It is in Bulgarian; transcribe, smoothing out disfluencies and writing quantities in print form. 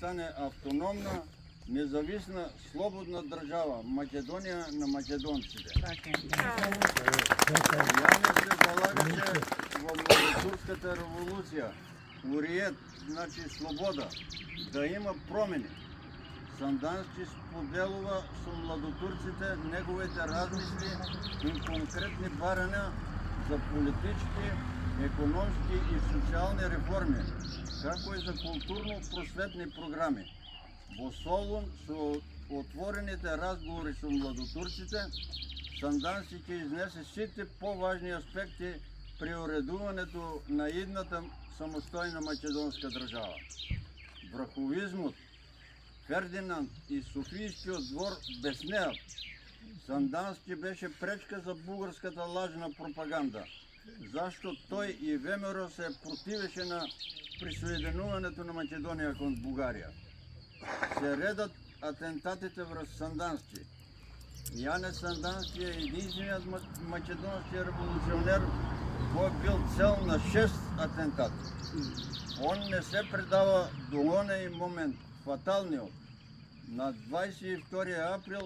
стане автономна, независна, слободна държава. Македония на македонците. Яне се залагаше в турската революция. Уриет, значи свобода, да има промени. Сандански споделува со младотурците неговите размисли и конкретни барања за политички, економски и социални реформи, како и за културно-просветни програми. Во Солун со отворените разговори со младотурците, Сандански ќе изнесе сите поважни аспекти при уредувањето на идната самостојна македонска држава. Врховизмот, Фердинанд и Софијскиот двор беснеат. Сандански беше пречка за бугарската лажна пропаганда, зашто тој и ВМРО се противеше на присоединувањето на Македонија кон Бугарија. Се редат атентатите врз Сандански. Јане Сандански е единствениот македонски револуционер кој бил цел на 6 атентати. Он не се предава до оној момент, фаталниот, на 22 април